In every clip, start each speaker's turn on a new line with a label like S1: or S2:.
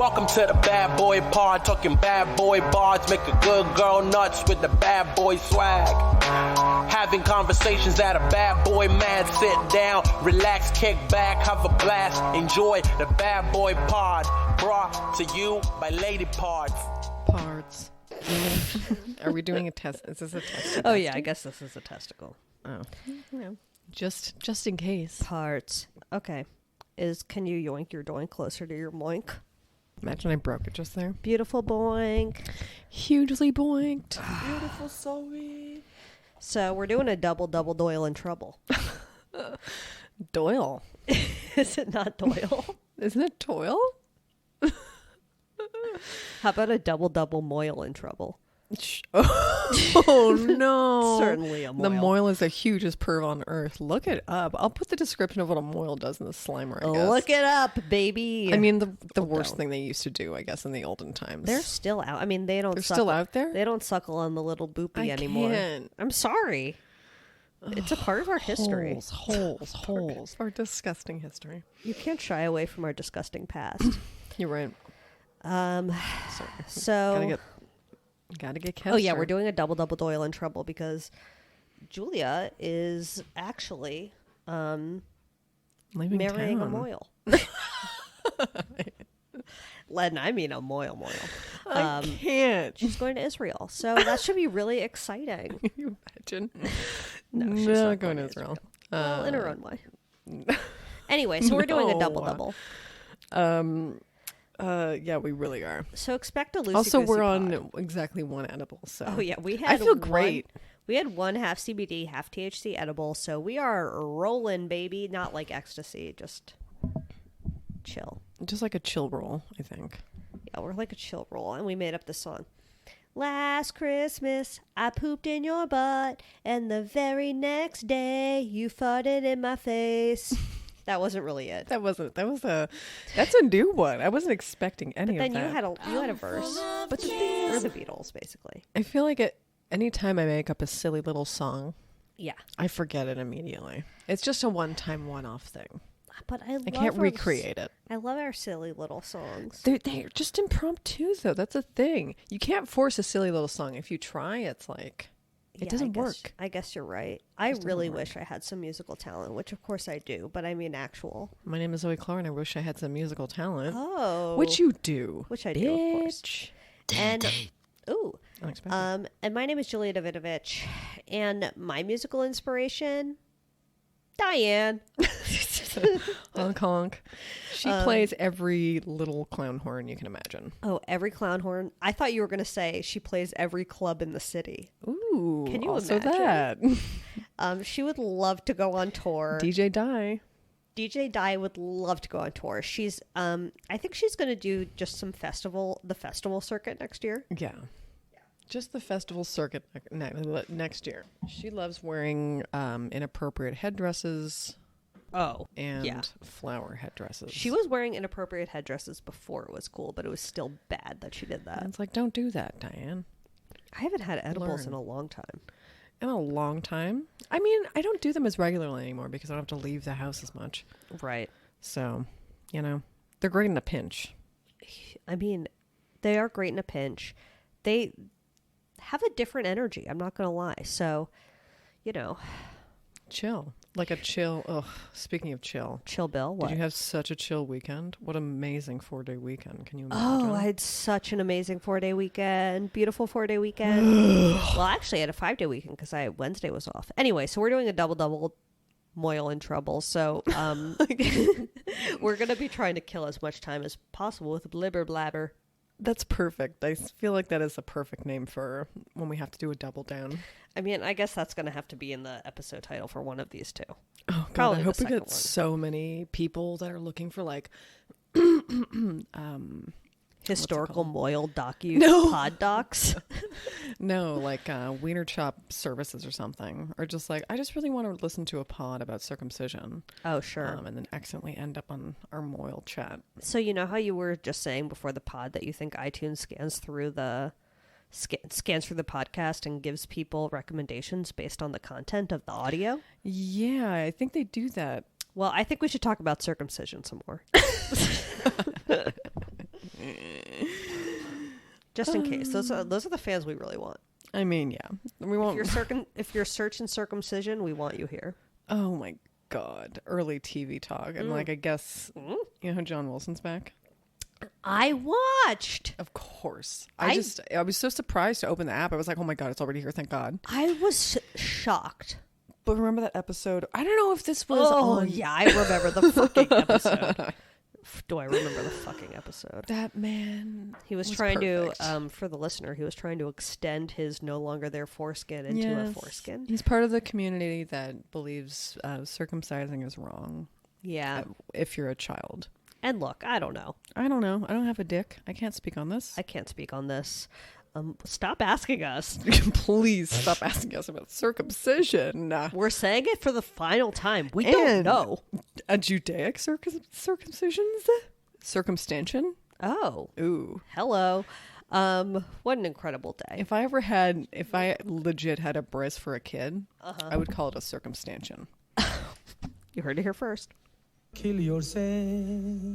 S1: Welcome to the bad boy pod, talking bad boy bars, make a good girl nuts with the bad boy swag. Having conversations that a bad boy man, sit down, relax, kick back, have a blast, enjoy the bad boy pod, brought to you by Lady Parts.
S2: Parts. Are we doing a test? Is this a test?
S3: Oh yeah, I guess this is a testicle.
S2: Oh, yeah. Just in case.
S3: Parts. Okay. Can you yoink your doink closer to your moink?
S2: Imagine I broke it just there.
S3: Beautiful boink.
S2: Hugely boinked.
S1: Beautiful, sorry.
S3: So we're doing a double Doyle in trouble.
S2: Doyle.
S3: Is it not Doyle?
S2: Isn't it Toil?
S3: How about a double Moyle in trouble?
S2: Oh no.
S3: Certainly a moil.
S2: The moil is the hugest perv on earth. Look it up. I'll put the description of what a moil does in the Slimer, I guess.
S3: Look it up, baby.
S2: I mean, the worst thing they used to do, I guess, in the olden times.
S3: They're still out. I mean, they're
S2: still out there?
S3: They don't suckle on the little boopy anymore.
S2: Can't.
S3: I'm sorry. It's a part of our history.
S2: Holes. Our disgusting history.
S3: You can't shy away from our disgusting past.
S2: You're right.
S3: Sorry. So
S2: Gotta get Kester.
S3: Oh yeah, we're doing a double Doyle in trouble because Julia is actually
S2: leaving
S3: marrying
S2: town.
S3: a moil. Len, I mean a moil.
S2: I can't.
S3: She's going to Israel, so that should be really exciting.
S2: Can you imagine?
S3: No, she's
S2: not
S3: not
S2: going to Israel.
S3: Well, in her own way. Anyway, so we're doing a double.
S2: Yeah, we really are.
S3: So expect a loosey.
S2: Also, we're on
S3: pod.
S2: exactly one edible. So
S3: Oh yeah, we had.
S2: I feel great.
S3: We had one half CBD, half THC edible, so we are rolling, baby. Not like ecstasy, just chill.
S2: Just like a chill roll, I think.
S3: Yeah, we're like a chill roll, and we made up this song. Last Christmas, I pooped in your butt, and the very next day, you farted in my face. That wasn't really it.
S2: That's a new one. I wasn't expecting any
S3: But
S2: of
S3: then
S2: that.
S3: you had a verse. But the thing is, the Beatles, basically.
S2: I feel like anytime I make up a silly little song,
S3: Yeah.
S2: I forget it immediately. It's just a one-time, one-off thing.
S3: But I
S2: can't recreate it.
S3: I love our silly little songs.
S2: They're just impromptu, though. That's a thing. You can't force a silly little song. If you try, it's like, it doesn't work.
S3: I guess you're right. I really wish I had some musical talent, which of course I do, but I mean actual.
S2: My name is Zoe Clark, and I wish I had some musical talent.
S3: Oh.
S2: Which you do.
S3: Which I do, of course.
S2: Bitch.
S3: And, ooh.
S2: Unexpected.
S3: And my name is Julia Davidovich, and my musical inspiration, Diane.
S2: Honk honk. She plays every little clown horn you can imagine.
S3: Oh, every clown horn. I thought you were going to say she plays every club in the city.
S2: Ooh,
S3: Can you
S2: also
S3: imagine?
S2: that.
S3: She would love to go on tour.
S2: DJ
S3: Di would love to go on tour. She's, I think she's going to do just the festival circuit next year.
S2: Yeah. Just the festival circuit next year. She loves wearing inappropriate headdresses.
S3: Oh,
S2: and flower headdresses.
S3: She was wearing inappropriate headdresses before it was cool, but it was still bad that she did that.
S2: And it's like, don't do that, Diane.
S3: I haven't had edibles in a long time.
S2: In a long time? I mean, I don't do them as regularly anymore because I don't have to leave the house as much.
S3: Right.
S2: So, they're great in a pinch.
S3: I mean, they are great in a pinch. They have a different energy, I'm not going to lie. So,
S2: Chill. Like a chill. Ugh. Speaking of chill.
S3: Chill Bill, what?
S2: Did you have such a chill weekend? What an amazing 4-day weekend. Can you imagine?
S3: Oh, I had such an amazing 4-day weekend. Beautiful 4-day weekend. Well, actually, I had a 5-day weekend because Wednesday was off. Anyway, so we're doing a double Moil in trouble. So we're going to be trying to kill as much time as possible with blibber blabber.
S2: That's perfect. I feel like that is a perfect name for when we have to do a double down.
S3: I mean, I guess that's going to have to be in the episode title for one of these two.
S2: Oh, God.
S3: Probably
S2: I hope we get
S3: one.
S2: so many people that are looking for like
S3: historical Moil pod docs.
S2: No, like wiener chop services or something. Or just like, I just really want to listen to a pod about circumcision.
S3: Oh, sure.
S2: And then accidentally end up on our Moil chat.
S3: So you know how you were just saying before the pod that you think iTunes scans through the podcast and gives people recommendations based on the content of the audio?
S2: Yeah, I think they do that.
S3: Well, I think we should talk about circumcision some more. Just in case. Those are the fans we really want.
S2: I mean, yeah. We won't.
S3: If you're searching circumcision, we want you here.
S2: Oh my God. Early TV talk. And like, I guess, you know how John Wilson's back?
S3: I watched.
S2: Of course. I was so surprised to open the app. I was like, oh my God, it's already here. Thank God.
S3: I was shocked.
S2: But remember that episode? I don't know if this was on.
S3: Yeah, I remember the fucking episode. Do I remember the fucking episode?
S2: That man.
S3: He was trying perfect. To, for the listener, he was trying to extend his no longer there foreskin into a foreskin.
S2: He's part of the community that believes circumcising is wrong.
S3: Yeah.
S2: If you're a child.
S3: And look, I don't know.
S2: I don't know. I don't have a dick. I can't speak on this.
S3: I can't speak on this. Stop asking us.
S2: Please stop asking us about circumcision.
S3: We're saying it for the final time. We don't know.
S2: A Judaic circumcision? Circumstantion?
S3: Oh.
S2: Ooh.
S3: Hello. What an incredible day.
S2: If I legit had a bris for a kid, I would call it a circumstantion.
S3: You heard it here first.
S4: Kill yourself.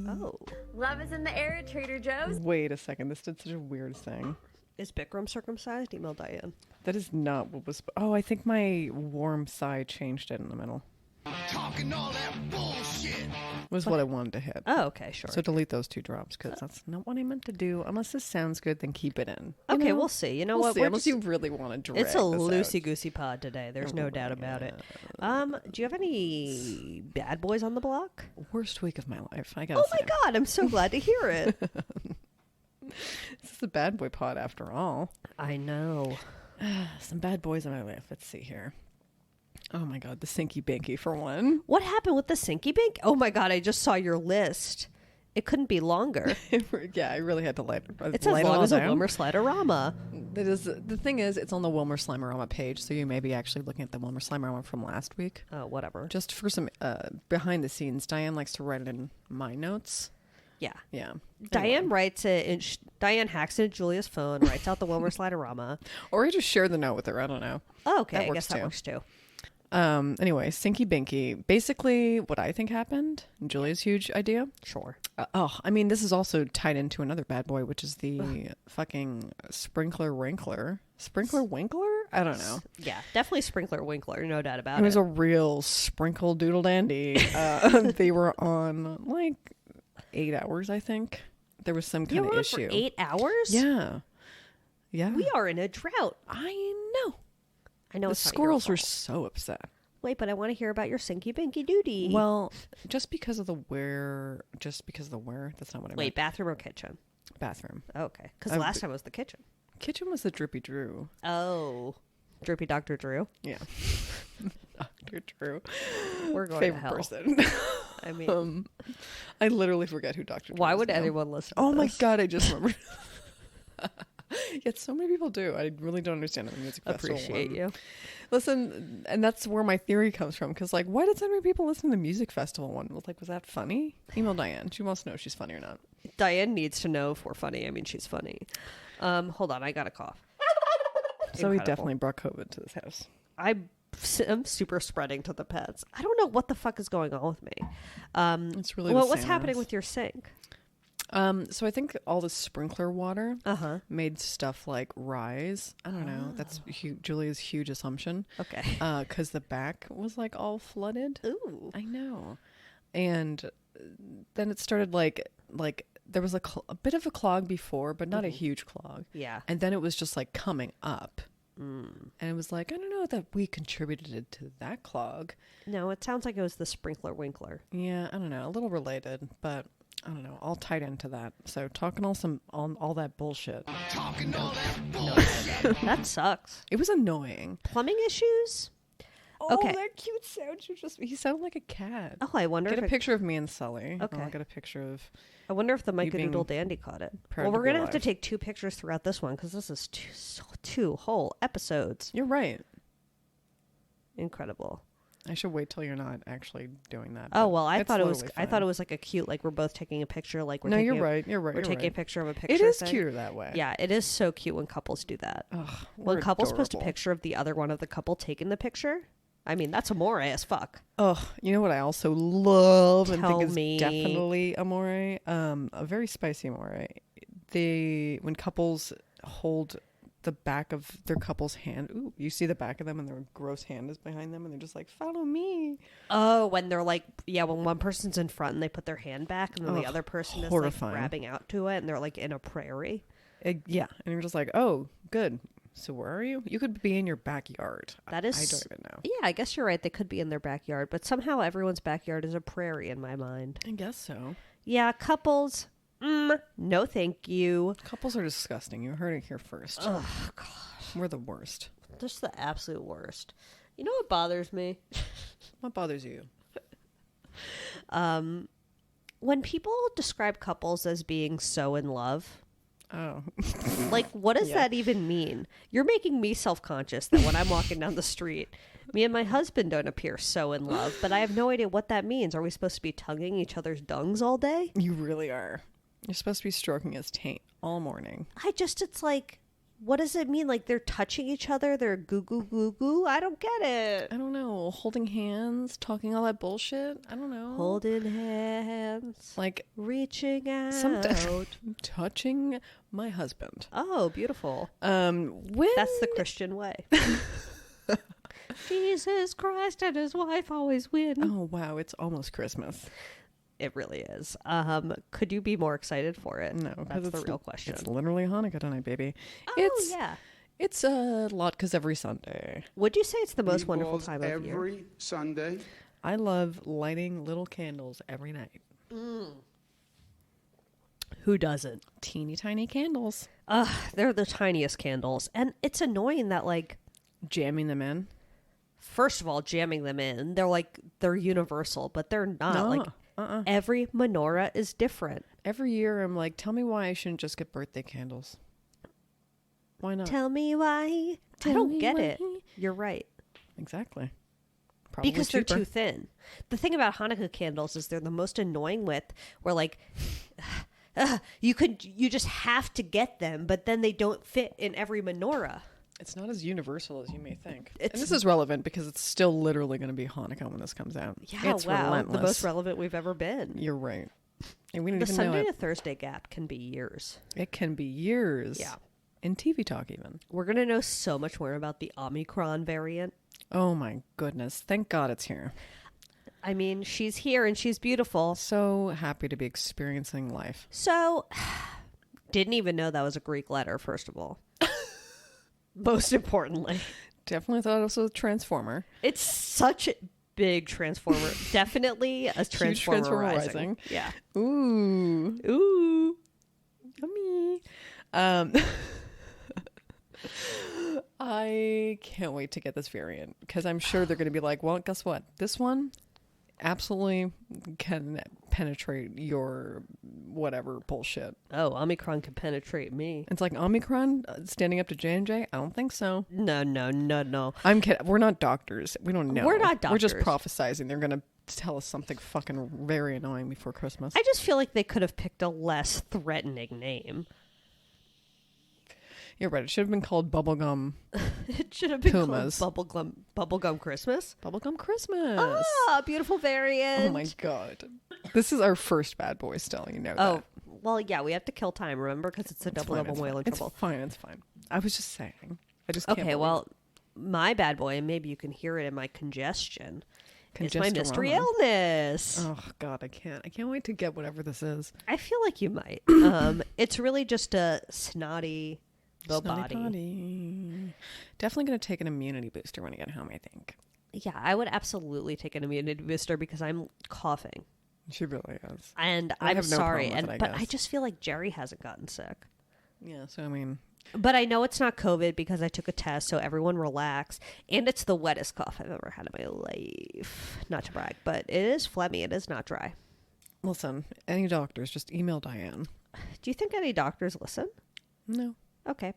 S3: Oh.
S5: Love is in the air at Trader Joe's.
S2: Wait a second. This did such a weird thing.
S3: Is Bikram circumcised? Email Diane.
S2: That is not what was... Oh, I think my warm side changed it in the middle.
S4: Talking all that bullshit.
S2: Was what I wanted to hit.
S3: Oh, okay, sure.
S2: So delete those two drops, because that's not what I meant to do. Unless this sounds good, then keep it in.
S3: Okay, we'll see. You know
S2: we'll
S3: what?
S2: See, unless you really want to drag
S3: It's a
S2: this
S3: loosey-goosey pod today. There's no doubt about it. Do you have any bad boys on the block?
S2: Worst week of my life, I gotta
S3: say.
S2: Oh
S3: my God, I'm so glad to hear it.
S2: This is the bad boy pod after all.
S3: I know.
S2: Some bad boys in my life. Let's see here. Oh my God, the Sinky Binky for one.
S3: What happened with the Sinky Bink? Oh my God, I just saw your list. It couldn't be longer.
S2: Yeah, I really had to light it.
S3: It's as long as a Wilmer Sliderama.
S2: The thing is, it's on the Wilmer Slimerama page, so you may be actually looking at the Wilmer Slimerama from last week.
S3: Oh, whatever.
S2: Just for some behind the scenes, Diane likes to write it in my notes.
S3: Yeah.
S2: Yeah.
S3: Diane writes it. Diane hacks into Julia's phone, writes out the Wilmer Sliderama.
S2: Or I just share the note with her. I don't know.
S3: Oh, okay. I guess that works too.
S2: Anyway, Sinky Binky. Basically, what I think happened, Julia's huge idea.
S3: Sure.
S2: I mean, this is also tied into another bad boy, which is the fucking Sprinkler Winkler. Sprinkler Winkler? I don't know.
S3: Yeah, definitely Sprinkler Winkler. No doubt about it.
S2: It was a real sprinkle doodle dandy. They were on like 8 hours, I think. There was some kind of issue.
S3: For 8 hours?
S2: Yeah. Yeah.
S3: We are in a drought.
S2: I know.
S3: I know.
S2: The squirrels were so upset.
S3: Wait, but I want to hear about your Sinky Binky Duty.
S2: Well, just because of the where, that's not what I meant.
S3: Wait, bathroom or kitchen?
S2: Bathroom.
S3: Okay, because last time was the kitchen.
S2: Kitchen was the Drippy Drew.
S3: Oh, Drippy Dr. Drew?
S2: Yeah. Dr. Drew.
S3: We're going
S2: favorite
S3: to hell.
S2: person.
S3: I mean,
S2: I literally forget who Dr. Drew is.
S3: Why would
S2: now.
S3: anyone listen to
S2: Oh
S3: this?
S2: my God, I just remembered. Yet so many people do. I really don't understand the music festival.
S3: Appreciate you.
S2: Listen, and that's where my theory comes from. Because, like, why did so many people listen to the music festival one? Like, was that funny? Email Diane. She wants to know if she's funny or not.
S3: Diane needs to know if we're funny. I mean, she's funny. Hold on, I got a cough.
S2: So we definitely brought COVID to this house.
S3: I'm super spreading to the pets. I don't know what the fuck is going on with me.
S2: It's really
S3: what's happening with your sink?
S2: So I think all the sprinkler water made stuff like rise. I don't know. That's Julia's huge assumption.
S3: Okay.
S2: Because the back was like all flooded.
S3: Ooh.
S2: I know. And then it started like there was a bit of a clog before, but not a huge clog.
S3: Yeah.
S2: And then it was just like coming up. And it was like, I don't know that we contributed to that clog.
S3: No, it sounds like it was the Sprinkler Winkler.
S2: Yeah, I don't know. A little related, but I don't know. All tied into that. So talking all that bullshit.
S4: Talking all that bullshit.
S3: That sucks.
S2: It was annoying.
S3: Plumbing issues?
S2: Oh,
S3: Okay.
S2: that cute sound. He sounded like a cat.
S3: Oh, I wonder
S2: Get
S3: if
S2: a picture of me and Sully.
S3: Okay.
S2: I'll get a picture of...
S3: I wonder if the
S2: being
S3: Microdoodle Dandy caught it.
S2: proud
S3: Well,
S2: to
S3: we're
S2: be
S3: going to have to
S2: alive.
S3: take 2 pictures throughout this one because this is two whole episodes.
S2: You're right.
S3: Incredible.
S2: I should wait till you're not actually doing that.
S3: Oh,
S2: but
S3: well, I
S2: it's
S3: thought it was
S2: totally
S3: I
S2: fine.
S3: thought it was like a cute, like we're both taking a picture, like we're
S2: No,
S3: taking
S2: you're right. You're right.
S3: We're
S2: you're
S3: taking a
S2: right.
S3: picture of a picture.
S2: It is
S3: thing.
S2: cuter that way.
S3: Yeah, it is so cute when couples do that.
S2: Ugh,
S3: When
S2: we're
S3: couples post a
S2: adorable.
S3: picture of the other one of the couple taking the picture, I mean, that's amore as fuck.
S2: Oh, you know what I also love and
S3: Tell
S2: think is
S3: me.
S2: definitely amore? A very spicy amore. when couples hold the back of their couple's hand. Ooh, you see the back of them and their gross hand is behind them and they're just like, follow me.
S3: Oh, when they're like, when one person's in front and they put their hand back and then the other person is like grabbing out to it and they're like in a prairie.
S2: Yeah. And you're just like, oh, good. So where are you? You could be in your backyard.
S3: That is,
S2: I don't even know.
S3: Yeah, I guess you're right. They could be in their backyard, but somehow everyone's backyard is a prairie in my mind.
S2: I guess so.
S3: Yeah, couples. No, thank you.
S2: Couples are disgusting. You heard it here first.
S3: Oh, gosh.
S2: We're the worst.
S3: Just the absolute worst. You know what bothers me?
S2: What bothers you?
S3: When people describe couples as being so in love,
S2: Oh.
S3: like, what does that even mean? You're making me self-conscious that when I'm walking down the street, me and my husband don't appear so in love, but I have no idea what that means. Are we supposed to be tonguing each other's dungs all day?
S2: You really are. You're supposed to be stroking his taint all morning.
S3: It's like, what does it mean? Like they're touching each other? They're goo goo goo goo? I don't get it.
S2: I don't know. Holding hands, talking all that bullshit. I don't know.
S3: Holding hands.
S2: Like
S3: reaching out.
S2: Touching my husband.
S3: Oh, beautiful.
S2: When
S3: That's the Christian way. Jesus Christ and his wife always win.
S2: Oh, wow. It's almost Christmas.
S3: It really is. Could you be more excited for it?
S2: No,
S3: that's the real question.
S2: It's literally Hanukkah tonight, baby.
S3: Oh, yeah.
S2: It's a lot because every Sunday.
S3: Would you say it's the most wonderful time of year?
S6: Every Sunday.
S2: I love lighting little candles every night.
S3: Who doesn't?
S2: Teeny tiny candles.
S3: They're the tiniest candles. And it's annoying that, like,
S2: Jamming them in.
S3: first of all, jamming them in, they're universal, but they're not.
S2: No,
S3: like, every menorah is different.
S2: Every year I'm like, tell me why I shouldn't just get birthday candles. Why not?
S3: Tell me why. I
S2: Tell
S3: don't
S2: me
S3: get
S2: why.
S3: it. You're right.
S2: Exactly. Probably
S3: Because
S2: cheaper.
S3: they're too thin. The thing about Hanukkah candles is they're the most annoying width where like you just have to get them, but then they don't fit in every menorah.
S2: It's not as universal as you may think.
S3: It's-
S2: And this is relevant because it's still literally going to be Hanukkah when this comes out.
S3: Yeah,
S2: it's
S3: wow.
S2: relentless.
S3: The most relevant we've ever been.
S2: You're right. And we don't
S3: The
S2: even know
S3: Sunday
S2: it.
S3: to Thursday gap can be years.
S2: It can be years.
S3: Yeah.
S2: In TV talk even.
S3: We're going to know so much more about the Omicron variant.
S2: Oh my goodness. Thank God it's here.
S3: I mean, she's here and she's beautiful.
S2: So happy to be experiencing life.
S3: So, didn't even know that was a Greek letter, first of all. Most importantly.
S2: Definitely thought it was a transformer.
S3: It's such a big transformer. Definitely a transformer,
S2: transformer
S3: rising.
S2: rising.
S3: Yeah.
S2: Ooh.
S3: Ooh.
S2: Yummy. I can't wait to get this variant because I'm sure they're going to be like, well, guess what? This one absolutely can penetrate your whatever bullshit.
S3: Oh, Omicron can penetrate me.
S2: It's like Omicron standing up to J&J? I don't think so.
S3: No.
S2: I'm kidding. We're not doctors. We don't know.
S3: We're not
S2: We're just
S3: doctors.
S2: prophesizing. They're going to tell us something fucking very annoying before Christmas.
S3: I just feel like they could have picked a less threatening name.
S2: You're right. It should have been called Bubblegum
S3: It should have been
S2: Pumas.
S3: called Bubblegum Christmas.
S2: Bubblegum Christmas.
S3: Ah, beautiful variant.
S2: Oh my God. This is our first bad boy still. You know
S3: Oh,
S2: that.
S3: well, yeah, we have to kill time, remember? Because it's a
S2: It's
S3: double
S2: fine, it's
S3: whale in
S2: fine.
S3: trouble.
S2: It's fine. I was just saying. I just can't
S3: Okay,
S2: believe
S3: well, my bad boy, and maybe you can hear it in my congestion, is my mystery
S2: Congestorama.
S3: illness.
S2: Oh God, I can't wait to get whatever this is.
S3: I feel like you might. It's really just a snotty body.
S2: Snotty. Definitely going to take an immunity booster when I get home, I think.
S3: Yeah, I would absolutely take an immunity booster because I'm coughing.
S2: She really is.
S3: And
S2: I
S3: I'm
S2: have no
S3: sorry,
S2: problem with it, I
S3: but I
S2: guess.
S3: just feel like Jerry hasn't gotten sick.
S2: Yeah, so I mean,
S3: But I know it's not COVID because I took a test, so everyone relax. And it's the wettest cough I've ever had in my life. Not to brag, but it is phlegmy. It is not dry.
S2: listen, any doctors, just email Diane.
S3: Do you think any doctors listen?
S2: No.
S3: Okay.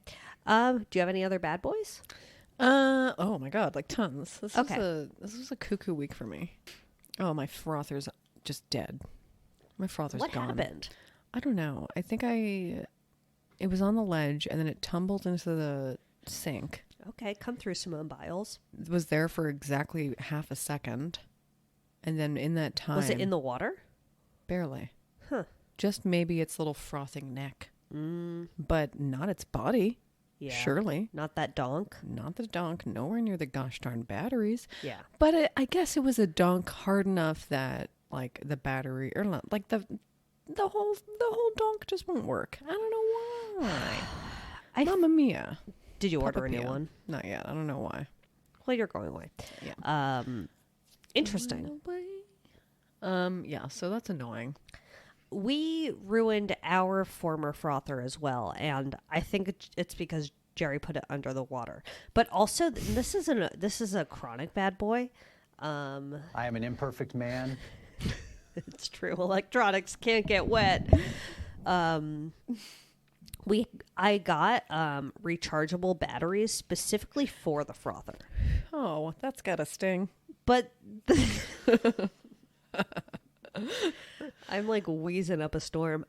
S3: Do you have any other bad boys?
S2: Oh my God, like tons. This
S3: Okay.
S2: was a cuckoo week for me. Oh, my frother's just dead. My frother's
S3: What
S2: gone.
S3: happened?
S2: I don't know. I think it was on the ledge and then it tumbled into the sink.
S3: Okay, come through, Simone Biles.
S2: It was there for exactly half a second. And then in that time...
S3: Was it in the water?
S2: Barely.
S3: Huh.
S2: Just maybe its little frothing neck. but not its body.
S3: Yeah.
S2: Surely.
S3: Not that donk.
S2: Not the donk, nowhere near the gosh darn batteries.
S3: Yeah.
S2: But I guess it was a donk hard enough that like the battery or not like the whole donk just won't work. I don't know why. Mamma mia.
S3: Did you
S2: Papa
S3: order a new
S2: Pia.
S3: one?
S2: Not yet. I don't know why.
S3: Well, you're going away.
S2: Yeah.
S3: Interesting.
S2: Yeah, so that's annoying.
S3: We ruined our former frother as well, and I think it's because Jerry put it under the water. But also, this is a chronic bad boy.
S6: I am an imperfect man.
S3: It's true. Electronics can't get wet. I got rechargeable batteries specifically for the frother.
S2: Oh, that's gotta sting.
S3: But I'm like wheezing up a storm.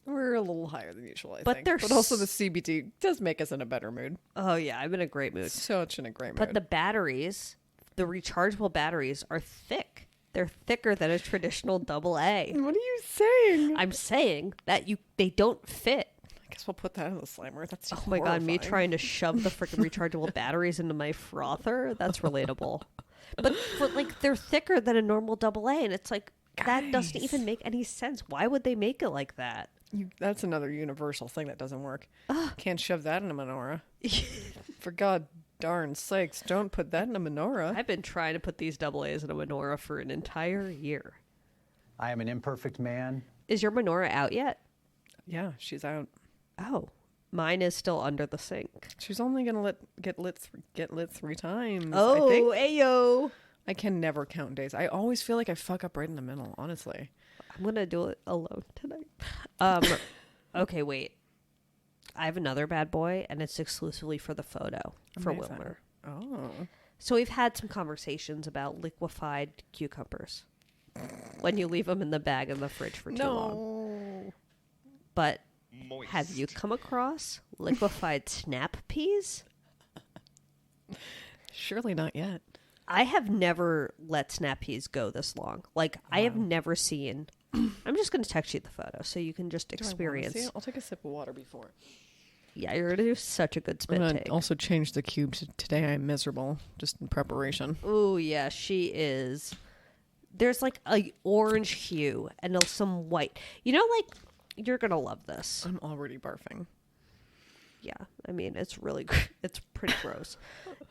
S2: We're a little higher than usual, I
S3: But
S2: think.
S3: they're
S2: But also the CBD does make us in a better mood.
S3: Oh yeah, I'm in a great mood.
S2: Such in a great mood.
S3: But the batteries, the rechargeable batteries are thick. They're thicker than a traditional AA.
S2: What are you saying?
S3: I'm saying that they don't fit.
S2: I guess we'll put that in the slimer. That's
S3: Oh my god, me
S2: horrifying.
S3: trying to shove the freaking rechargeable batteries into my frother? That's relatable. But they're thicker than a normal AA, and it's like that doesn't
S2: Guys.
S3: even make any sense. Why would they make it like that?
S2: That's another universal thing that doesn't work. Can't shove that in a menorah. For God darn sakes, don't put that in a menorah.
S3: I've been trying to put these AAs in a menorah for an entire year.
S6: I am an imperfect man.
S3: Is your menorah out yet?
S2: Yeah, she's out.
S3: Oh, mine is still under the sink.
S2: She's only gonna get lit 3 times.
S3: Oh,
S2: I think.
S3: ayo.
S2: I can never count days. I always feel like I fuck up right in the middle. Honestly.
S3: I'm gonna do it alone tonight. Okay, wait. I have another bad boy, and it's exclusively for the photo for
S2: Amazing.
S3: Wilmer.
S2: Oh.
S3: So we've had some conversations about liquefied cucumbers when you leave them in the bag in the fridge for too long. But have you come across liquefied snap peas?
S2: Surely not yet.
S3: I have never let snap peas go this long. I have never seen. I'm just going to text you the photo so you can just
S2: Do I wanna
S3: experience.
S2: see it? I'll take a sip of water before.
S3: Yeah, you're going to do such a good
S2: I'm
S3: spit
S2: gonna
S3: take.
S2: also change the cube to today. I'm miserable, just in preparation.
S3: Oh yeah, she is. There's like a orange hue and some white. You know, you're gonna love this.
S2: I'm already barfing.
S3: Yeah, I mean it's really it's pretty gross.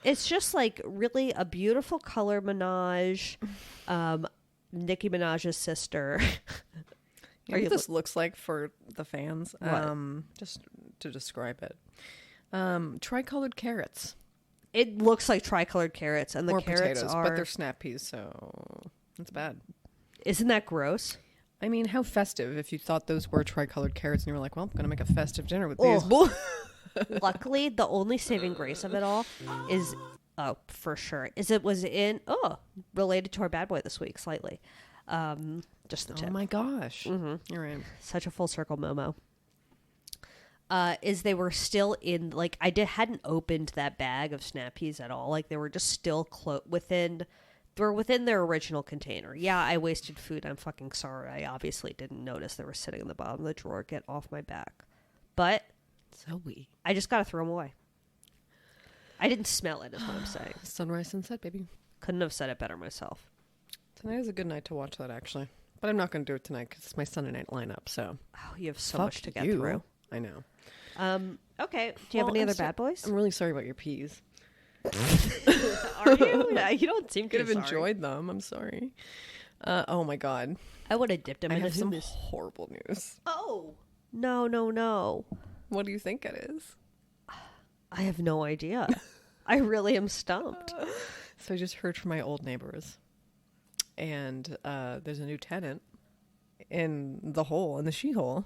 S3: It's just really a beautiful color menage. Nicki Minaj's sister.
S2: You know what this looks like for the fans?
S3: What?
S2: Just to describe it. Tricolored carrots.
S3: It looks like tricolored carrots, and the
S2: Or
S3: carrots
S2: potatoes,
S3: are.
S2: but they're snap peas, so that's bad.
S3: Isn't that gross?
S2: I mean, how festive if you thought those were tricolored carrots and you were like, well, I'm going to make a festive dinner with
S3: Oh.
S2: these.
S3: Luckily, the only saving grace of it all is, for sure, it was related to our bad boy this week slightly. Just the tip.
S2: Oh my gosh. Mm-hmm. You're right.
S3: Such a full circle Momo. Is they were still in hadn't opened that bag of snap peas at all. They were just still within their original container. Yeah, I wasted food. I'm fucking sorry. I obviously didn't notice they were sitting in the bottom of the drawer. Get off my back. But
S2: Zoe.
S3: I just gotta throw them away. I didn't smell it, is what I'm saying.
S2: Sunrise, sunset, baby.
S3: Couldn't have said it better myself.
S2: Tonight is a good night to watch that, actually. But I'm not going to do it tonight because it's my Sunday night lineup, so.
S3: Oh, you have so
S2: Fuck
S3: much to get
S2: you.
S3: through.
S2: I know.
S3: Okay. Do you have any other bad boys?
S2: I'm really sorry about your peas.
S3: Are you? You don't seem
S2: Could
S3: to
S2: have enjoyed them. I'm sorry. Oh my God.
S3: I would have dipped them
S2: I
S3: in
S2: have some
S3: hummus.
S2: horrible news.
S3: Oh. No.
S2: What do you think it is?
S3: I have no idea. I really am stumped.
S2: So I just heard from my old neighbors. And there's a new tenant in the she-hole.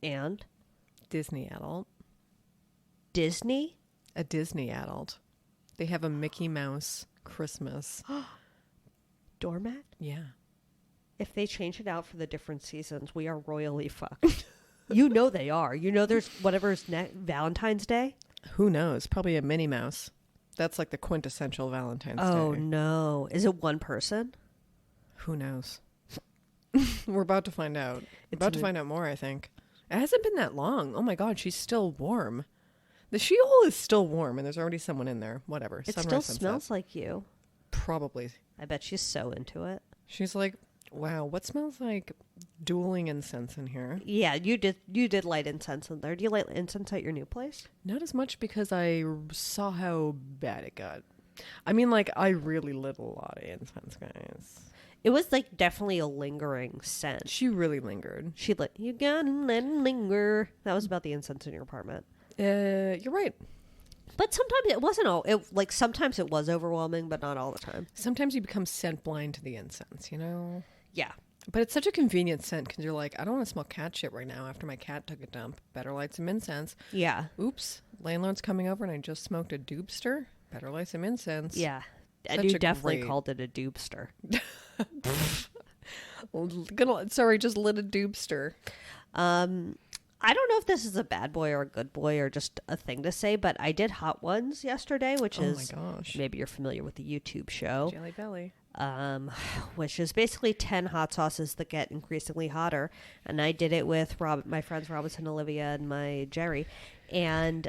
S3: And
S2: Disney adult.
S3: Disney?
S2: A Disney adult. They have a Mickey Mouse Christmas.
S3: Doormat?
S2: Yeah.
S3: If they change it out for the different seasons, we are royally fucked. You know they are. You know there's whatever's Valentine's Day?
S2: Who knows? Probably a Minnie Mouse. That's like the quintessential Valentine's
S3: Oh,
S2: Day.
S3: no. Is it one person?
S2: Who knows? We're about to find out. About to find out more, I think. It hasn't been that long. Oh my God, she's still warm. The Sheol is still warm, and there's already someone in there. Whatever.
S3: It
S2: Sunrise,
S3: still
S2: sunset.
S3: smells like you.
S2: Probably.
S3: I bet she's so into it.
S2: She's like, wow, what smells like dueling incense in here?
S3: Yeah, you did light incense in there. Do you light incense at your new place?
S2: Not as much because I saw how bad it got. I mean, like, I really lit a lot of incense, guys.
S3: It was like definitely a lingering scent.
S2: She really lingered.
S3: She lit. You gotta let it linger. That was about the incense in your apartment.
S2: You're right.
S3: But sometimes it wasn't all. Sometimes it was overwhelming, but not all the time.
S2: Sometimes you become scent blind to the incense, you know?
S3: Yeah.
S2: But it's such a convenient scent because you're like, I don't want to smell cat shit right now after my cat took a dump. Better light some incense.
S3: Yeah.
S2: Oops. Landlord's coming over and I just smoked a doobster. Better light some incense.
S3: Yeah.
S2: Such
S3: And you
S2: a
S3: definitely
S2: great-
S3: called it a doobster.
S2: Sorry, just lit a doobster.
S3: I don't know if this is a bad boy or a good boy or just a thing to say, but I did Hot Ones yesterday, which is,
S2: oh my gosh.
S3: maybe you're familiar with the YouTube show,
S2: Jelly belly.
S3: which is basically 10 hot sauces that get increasingly hotter. And I did it with my friends Robinson, Olivia, and my Jerry. And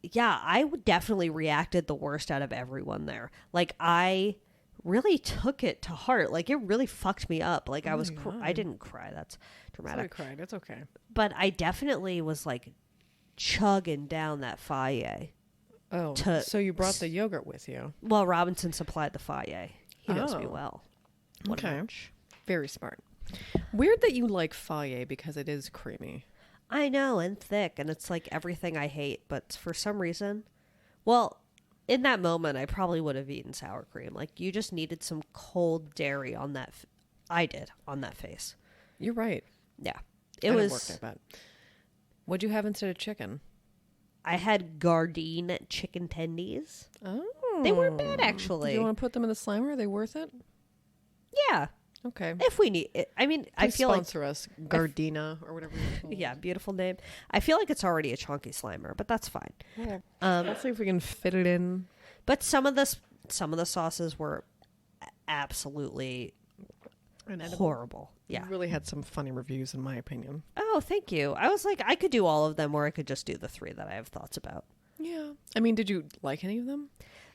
S3: yeah, I definitely reacted the worst out of everyone there. Like, I really took it to heart. Like, it really fucked me up. Like, I was, I didn't cry. That's dramatic.
S2: I cried. It's okay.
S3: But I definitely was like chugging down that Faye.
S2: Oh, so you brought the yogurt with you.
S3: Well, Robinson supplied the Faye. He knows me
S2: Oh.
S3: well. What a
S2: Okay.
S3: mensch.
S2: Very smart. Weird that you like Faye because it is creamy.
S3: I know, and thick, and it's like everything I hate, but for some reason, well, in that moment, I probably would have eaten sour cream. Like, you just needed some cold dairy on that. I did, on that face.
S2: You're right.
S3: Yeah.
S2: It
S3: It
S2: work
S3: was.
S2: that bad. What'd you have instead of chicken?
S3: I had Gardein chicken tendies.
S2: Oh.
S3: They weren't bad, actually.
S2: Do you want to put them in the slimer? Are they worth it?
S3: Yeah.
S2: Okay.
S3: If we need it. I mean, I
S2: Please
S3: feel like.
S2: sponsor us. Gardena or whatever it's called.
S3: Yeah, beautiful name. I feel like it's already a chunky slimer, but that's fine.
S2: Let's see if we can fit it in.
S3: But some of the sauces were absolutely horrible. Yeah.
S2: You really had some funny reviews, in my opinion.
S3: Oh, thank you. I was like, I could do all of them, or I could just do the 3 that I have thoughts about.
S2: Yeah. I mean, did you like any of them?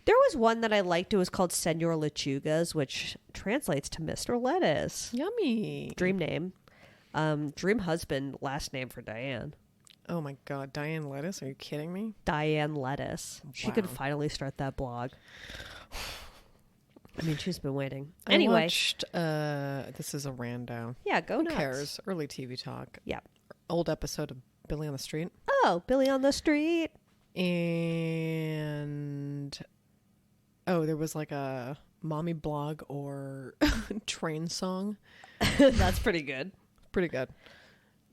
S3: There was one that I liked. It was called Senor Lechugas, which translates to Mr. Lettuce.
S2: Yummy.
S3: Dream name. Dream husband, last name for Diane.
S2: Oh my God. Diane Lettuce? Are you kidding me?
S3: Diane Lettuce. She could
S2: Wow.
S3: finally start that blog. I mean, she's been waiting.
S2: I
S3: Anyway.
S2: watched, this is a rando.
S3: Yeah, go
S2: Who
S3: nuts.
S2: cares? Early TV talk.
S3: Yeah.
S2: Old episode of Billy on the Street.
S3: Oh, Billy on the Street.
S2: And there was like a mommy blog or train song.
S3: That's pretty good.
S2: Pretty good.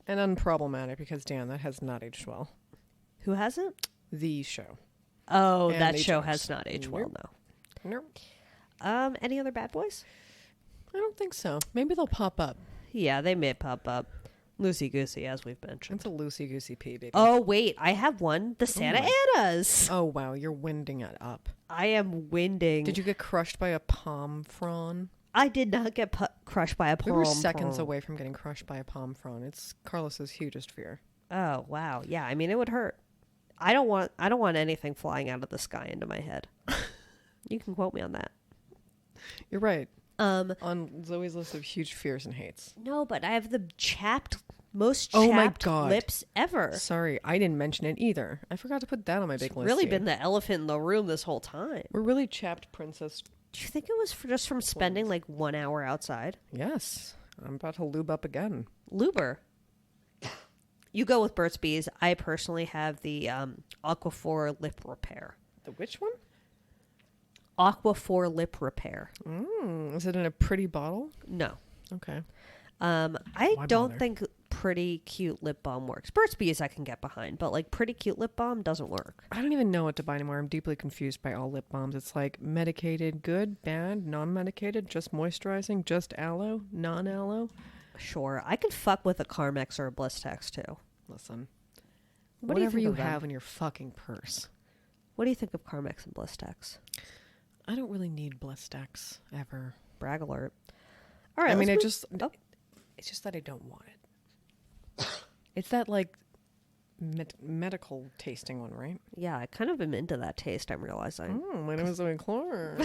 S2: And unproblematic because, Dan, that has not aged well.
S3: Who hasn't?
S2: The show.
S3: Oh,
S2: And
S3: that
S2: the
S3: show
S2: jokes.
S3: has not aged well,
S2: Nope.
S3: no.
S2: Nope.
S3: Any other bad boys?
S2: I don't think so. Maybe they'll pop up.
S3: Yeah, they may pop up. Loosey goosey, as we've mentioned.
S2: It's a loosey-goosey pea, baby.
S3: Oh, wait, I have one. The Santa Anas.
S2: Oh, wow. You're winding it up.
S3: I am winding.
S2: Did you get crushed by a palm frond?
S3: I did not get crushed by a
S2: We
S3: palm.
S2: were seconds away from getting crushed by a palm frond. It's Carlos's hugest fear.
S3: Oh, wow. Yeah, I mean, it would hurt. I don't want anything flying out of the sky into my head. You can quote me on that.
S2: You're right. On Zoe's list of huge fears and hates.
S3: No, but I have the most
S2: Oh my
S3: chapped
S2: God.
S3: lips ever.
S2: Sorry, I didn't mention it either. I forgot to put that on my big list.
S3: Really
S2: here.
S3: been the elephant in the room this whole time.
S2: We're really chapped, princess.
S3: Do you think it was just from spending like 1 hour outside?
S2: Yes. I'm about to lube up again.
S3: Luber. You go with Burt's Bees. I personally have the Aquaphor Lip Repair.
S2: The which one?
S3: Aquaphor Lip Repair.
S2: Is it in a pretty bottle?
S3: No.
S2: Okay.
S3: I
S2: Why
S3: don't
S2: bother?
S3: think pretty cute lip balm works. Burt's Bees I can get behind, but like pretty cute lip balm doesn't work.
S2: I don't even know what to buy anymore. I'm deeply confused by all lip balms. It's like medicated, good, bad, non-medicated, just moisturizing, just aloe, non-aloe.
S3: Sure. I could fuck with a Carmex or a Blistex too.
S2: Listen,
S3: What do you
S2: whatever
S3: think
S2: you
S3: of them?
S2: have in your fucking purse.
S3: What do you think of Carmex and Blistex?
S2: I don't really need Blistex ever.
S3: Brag alert. All right.
S2: I mean,
S3: let's
S2: it's just that I don't want it. It's that like medical tasting one, right?
S3: Yeah, I kind of am into that taste, I'm realizing.
S2: My name is winkler.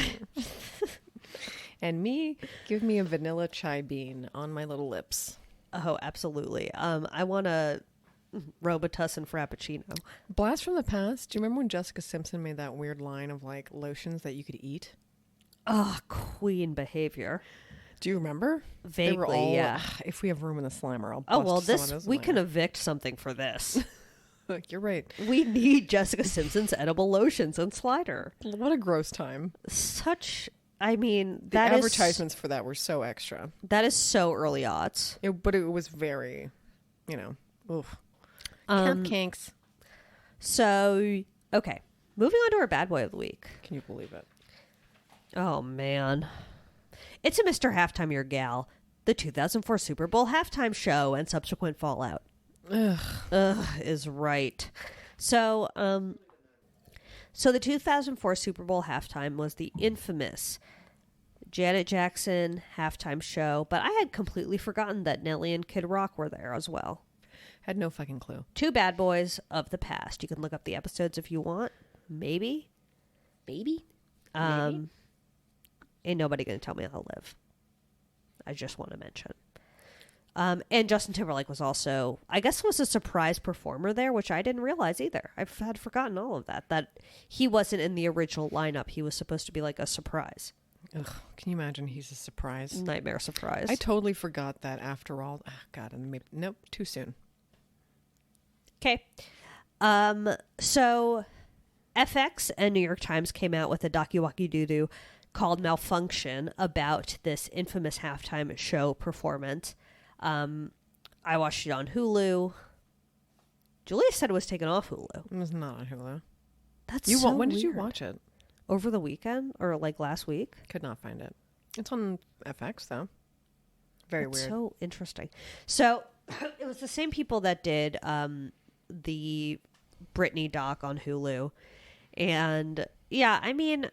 S2: And me, give me a vanilla chai bean on my little lips.
S3: Oh, absolutely. I want a Robitussin Frappuccino.
S2: Blast from the past. Do you remember when Jessica Simpson made that weird line of like lotions that you could eat?
S3: Oh, queen behavior.
S2: Do you remember? They
S3: Vaguely,
S2: were all,
S3: yeah.
S2: If we have room in the slammer, I'll
S3: Oh,
S2: bust
S3: well,
S2: this
S3: we can evict something for this.
S2: You're right.
S3: We need Jessica Simpson's edible lotions and slider.
S2: What a gross time.
S3: I mean,
S2: The
S3: that is
S2: advertisements for that were so extra.
S3: that is so early aughts.
S2: But it was very, oof. Kinks.
S3: So, okay. Moving on to our bad boy of the week.
S2: Can you believe it?
S3: Oh, man. It's a Mr. Halftime Your Gal, the 2004 Super Bowl halftime show and subsequent fallout. Ugh is right. So the 2004 Super Bowl halftime was the infamous Janet Jackson halftime show, but I had completely forgotten that Nelly and Kid Rock were there as well.
S2: Had no fucking clue.
S3: Two bad boys of the past. You can look up the episodes if you want. Maybe. Ain't nobody gonna tell me how to live. I just want to mention. And Justin Timberlake was also, I guess, was a surprise performer there, which I didn't realize either. I had forgotten all of that he wasn't in the original lineup. He was supposed to be like a surprise.
S2: Ugh, can you imagine he's a surprise?
S3: Nightmare surprise.
S2: I totally forgot that after all. Oh, God, nope, too soon.
S3: Okay. So FX and New York Times came out with a docu-waki-doo-doo called Malfunction about this infamous halftime show performance. I watched it on Hulu. Julia said it was taken off Hulu.
S2: It was not on Hulu.
S3: That's so
S2: when did you
S3: weird.
S2: watch it?
S3: Over the weekend or like last week?
S2: Could not find it. It's on FX though. Very
S3: That's
S2: weird.
S3: so interesting. So it was the same people that did the Britney doc on Hulu. And yeah, I mean,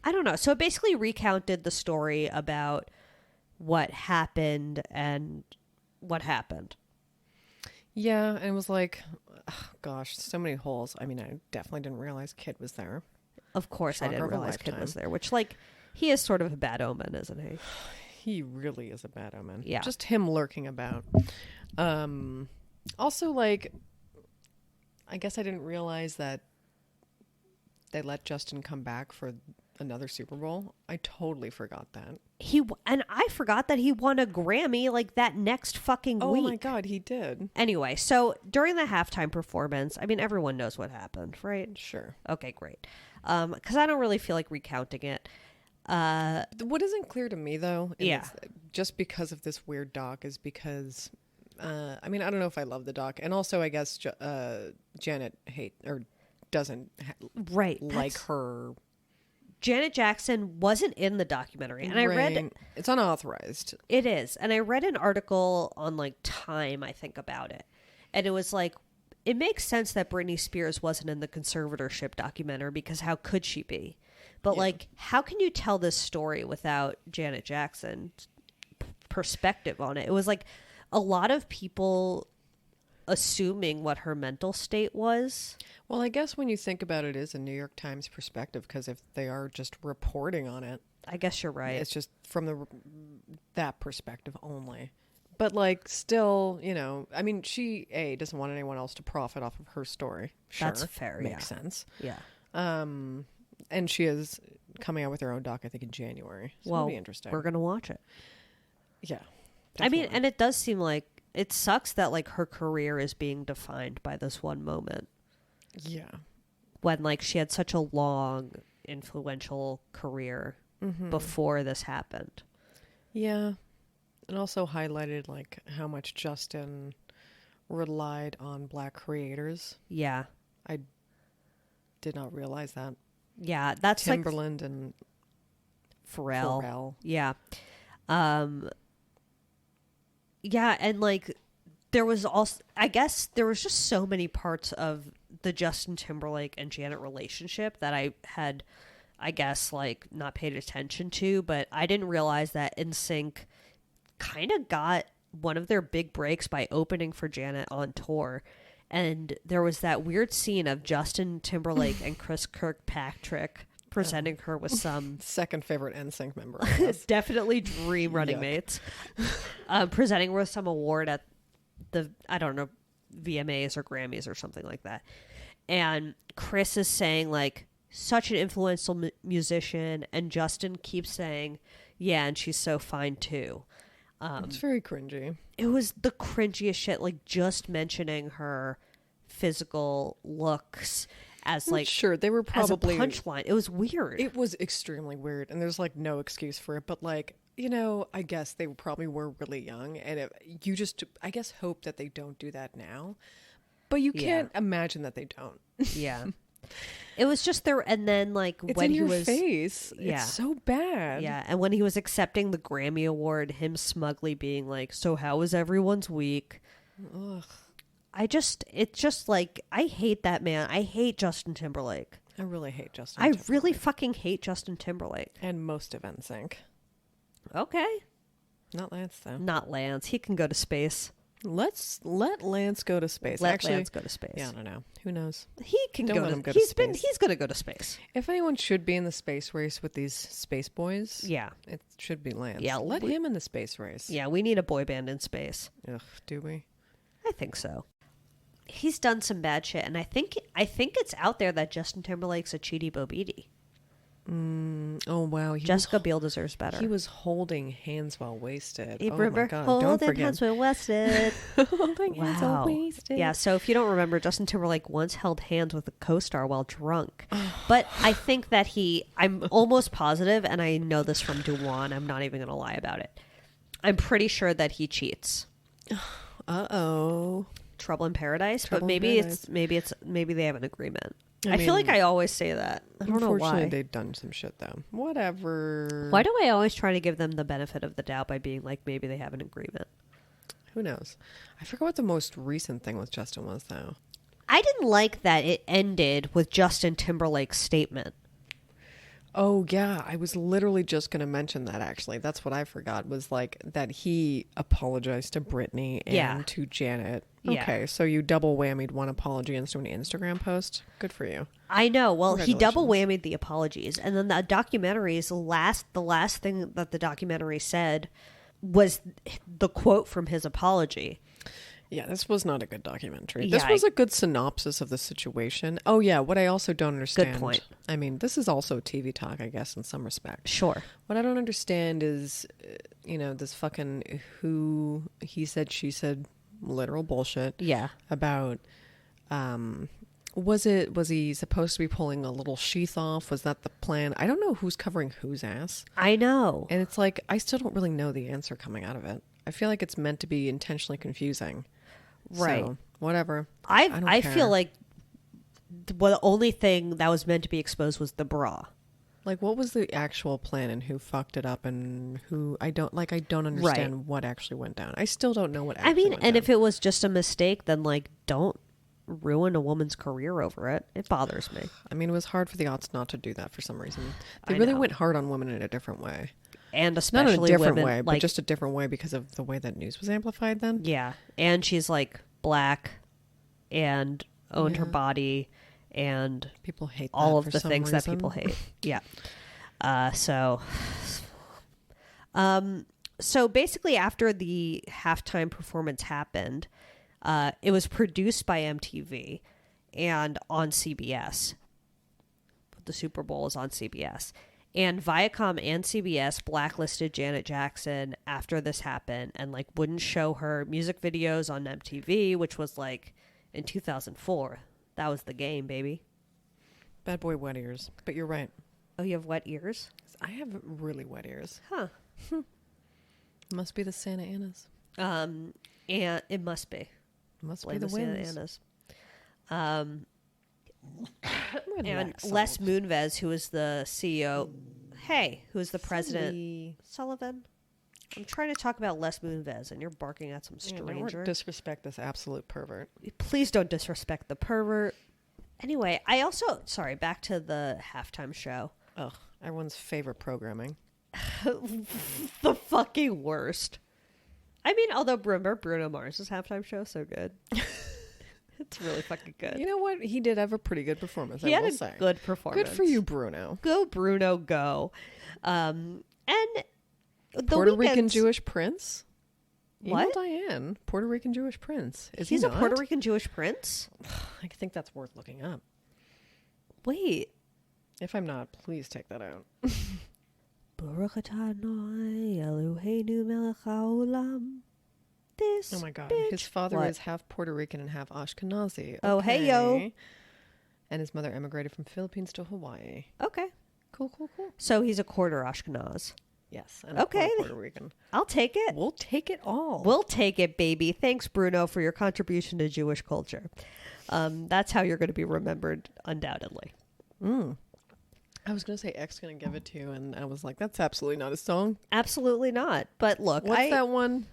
S3: I don't know. So it basically recounted the story about what happened and what happened.
S2: Yeah, and it was like, oh, gosh, so many holes. I mean, I definitely didn't realize Kid was there.
S3: Of course, I
S2: Shocker
S3: didn't
S2: of a
S3: realize Kid
S2: lifetime.
S3: was there, which, like, he is sort of a bad omen, isn't he?
S2: He really is a bad omen.
S3: Yeah.
S2: Just him lurking about. Also, like, I guess I didn't realize that they let Justin come back for another Super Bowl. I totally forgot that.
S3: And I forgot that he won a Grammy like that next fucking week.
S2: Oh my God, he did.
S3: Anyway, so during the halftime performance, I mean, everyone knows what happened, right?
S2: Sure.
S3: Okay, great. Because I don't really feel like recounting it.
S2: What isn't clear to me, though,
S3: Yeah.
S2: just because of this weird doc, is because, I mean, I don't know if I love the doc. And also, I guess Janet doesn't
S3: Right.
S2: like her.
S3: Janet Jackson wasn't in the documentary. And I read...
S2: It's unauthorized.
S3: It is. And I read an article on like Time, I think, about it. And it was like, it makes sense that Britney Spears wasn't in the conservatorship documentary because how could she be? But like, how can you tell this story without Janet Jackson's perspective on it? It was like a lot of people assuming what her mental state was.
S2: Well, I guess when you think about it, it is a New York Times perspective, because if they are just reporting on it,
S3: I guess you're right.
S2: it's just from that perspective only. But like, still, I mean, she doesn't want anyone else to profit off of her story. Sure,
S3: That's fair.
S2: makes
S3: Yeah.
S2: sense.
S3: Yeah.
S2: And she is coming out with her own doc, I think, in January. So it'll be interesting.
S3: We're gonna watch it.
S2: Yeah,
S3: I mean,
S2: definitely.
S3: and it does seem like it sucks that like her career is being defined by this one moment.
S2: Yeah.
S3: When like she had such a long, influential career before this happened.
S2: Yeah. And also highlighted like how much Justin relied on Black creators.
S3: Yeah.
S2: I did not realize that.
S3: Yeah, that's
S2: Timberland and
S3: like Pharrell.
S2: Pharrell.
S3: Yeah. Yeah, and like there was also, I guess there was just so many parts of the Justin Timberlake and Janet relationship that I had, I guess, like not paid attention to, but I didn't realize that NSYNC kind of got one of their big breaks by opening for Janet on tour. And there was that weird scene of Justin Timberlake and Chris Kirkpatrick presenting her with some
S2: Second favorite NSYNC member. I guess.
S3: definitely dream running
S2: Yuck.
S3: mates, presenting her with some award at the, I don't know, VMAs or Grammys or something like that. And Chris is saying like, such an influential musician, and Justin keeps saying, yeah, and she's so fine too.
S2: It's very cringy.
S3: It was the cringiest shit, like just mentioning her physical looks as like
S2: Sure, they were probably
S3: as a punchline. It was weird.
S2: It was extremely weird, and there's like no excuse for it. But like, you know, I guess they probably were really young, and you just, I guess, hope that they don't do that now. But you can't imagine that they don't.
S3: Yeah. It was just there, and then like
S2: It's
S3: when
S2: in
S3: he
S2: your
S3: was
S2: face.
S3: Yeah.
S2: It's so bad.
S3: Yeah, and when he was accepting the Grammy Award, him smugly being like, so how was everyone's week?
S2: Ugh.
S3: It's just like, I hate that man. I hate Justin Timberlake.
S2: I really hate Justin.
S3: I
S2: Timberlake.
S3: really fucking hate Justin Timberlake.
S2: And most of NSYNC.
S3: Okay.
S2: Not Lance though.
S3: Not Lance. He can go to space.
S2: Let Lance go to space.
S3: Let
S2: Actually,
S3: Lance go to space.
S2: Yeah, I don't know. Who knows?
S3: He can
S2: Don't
S3: go
S2: let
S3: to,
S2: him go to space.
S3: He's going to go to space.
S2: If anyone should be in the space race with these space boys,
S3: Yeah.
S2: it should be Lance.
S3: Yeah,
S2: let him in the space race.
S3: Yeah, we need a boy band in space.
S2: Ugh, do we?
S3: I think so. He's done some bad shit, and I think it's out there that Justin Timberlake's a cheaty bobidi.
S2: Oh wow,
S3: Jessica Biel deserves better.
S2: He was holding hands while wasted.
S3: You
S2: Oh
S3: remember
S2: my god!
S3: holding
S2: Don't forget.
S3: hands when wasted.
S2: Holding hands while wasted.
S3: Yeah, so if you don't remember, Justin Timberlake once held hands with a co-star while drunk. But I think that I'm almost positive, and I know this from Duwan, I'm not even going to lie about it. I'm pretty sure that he cheats.
S2: Uh-oh.
S3: Trouble in Paradise,
S2: Trouble
S3: but
S2: in
S3: maybe they have an agreement.
S2: I
S3: I feel
S2: mean,
S3: like I always say that. I don't know
S2: Unfortunately,
S3: why.
S2: they've done some shit though. Whatever.
S3: Why do I always try to give them the benefit of the doubt by being like, maybe they have an agreement?
S2: Who knows? I forgot what the most recent thing with Justin was though.
S3: I didn't like that it ended with Justin Timberlake's statement.
S2: Oh yeah, I was literally just going to mention that actually. That's what I forgot was like that he apologized to Britney and to Janet.
S3: Yeah.
S2: Okay, so you double whammied one apology into an Instagram post. Good for you.
S3: I know. Well, he double
S2: Congratulations.
S3: whammied the apologies, and then the documentary's the last thing that the documentary said was the quote from his apology.
S2: Yeah, this was not a good documentary.
S3: Yeah,
S2: This was a good synopsis of the situation. Oh yeah, what I also don't understand.
S3: point.
S2: I mean, this is also TV talk, I guess, in some respect.
S3: Sure.
S2: What I don't understand is, this fucking who he said, she said, literal bullshit.
S3: Yeah.
S2: About, was he supposed to be pulling a little sheath off? Was that the plan? I don't know who's covering whose ass.
S3: I know.
S2: And it's like, I still don't really know the answer coming out of it. I feel like it's meant to be intentionally confusing.
S3: Right.
S2: So, whatever.
S3: I
S2: don't
S3: feel
S2: care.
S3: like the only thing that was meant to be exposed was the bra.
S2: Like, what was the actual plan and who fucked it up and who I don't understand what actually went down. I still don't know what actually went down.
S3: If it was just a mistake, then like don't ruin a woman's career over it. It bothers me.
S2: I mean, it was hard for the aughts not to do that for some reason. They
S3: I
S2: really
S3: know.
S2: went hard on women in a different way.
S3: And
S2: Not
S3: especially
S2: in a different
S3: women,
S2: way,
S3: like,
S2: but just a different way because of the way that news was amplified then.
S3: yeah. And she's like black and owned her body and
S2: People hate that
S3: all of
S2: for
S3: the
S2: some
S3: things that
S2: reason.
S3: people hate. Yeah. So basically after the halftime performance happened, it was produced by MTV and on CBS. The Super Bowl is on CBS. And Viacom and CBS blacklisted Janet Jackson after this happened and like wouldn't show her music videos on MTV, which was like in 2004. That was the game, baby.
S2: Bad boy wet ears. But you're right.
S3: Oh, you have wet ears?
S2: I have really wet ears.
S3: Huh.
S2: Must be the Santa Anas.
S3: And it must be.
S2: Must
S3: Blame
S2: be the
S3: Santa
S2: winds.
S3: Anas. And
S2: Relax,
S3: Les
S2: Sullivan.
S3: Moonves, who is the CEO, who is the president.
S2: Sully.
S3: Sullivan? I'm trying to talk about Les Moonves, and you're barking at some
S2: Yeah, don't
S3: stranger.
S2: disrespect this absolute pervert.
S3: Please don't disrespect the pervert. Anyway, back to the halftime show.
S2: Ugh, everyone's favorite programming.
S3: The fucking worst. I mean, although remember Bruno Mars' halftime show, so good. It's really fucking good.
S2: You know what? He did have a pretty good performance.
S3: He
S2: I
S3: had
S2: will
S3: a
S2: say.
S3: good performance.
S2: Good for you, Bruno.
S3: Go, Bruno, go. And the
S2: Puerto Rican
S3: Weeknd's-
S2: Jewish prince.
S3: What?
S2: Email Diane, Puerto Rican Jewish prince. Is
S3: He's
S2: he
S3: a
S2: not?
S3: Puerto Rican Jewish prince?
S2: I think that's worth looking up.
S3: Wait.
S2: If I'm not, please take that out.
S3: Baruch atah Adonai Eloheinu melech haolam. This
S2: Oh my god.
S3: bitch.
S2: His father
S3: What?
S2: is half Puerto Rican and half Ashkenazi.
S3: Oh, hey, yo.
S2: Okay. And his mother emigrated from Philippines to Hawaii.
S3: Okay.
S2: Cool.
S3: So he's a quarter Ashkenaz.
S2: Yes. And a
S3: Okay.
S2: Puerto Rican.
S3: I'll take it.
S2: We'll take it all.
S3: We'll take it, baby. Thanks, Bruno, for your contribution to Jewish culture. That's how you're going to be remembered, undoubtedly.
S2: I was going to say X going to give it to you, and I was like, that's absolutely not a song.
S3: Absolutely not. But look,
S2: What's that one?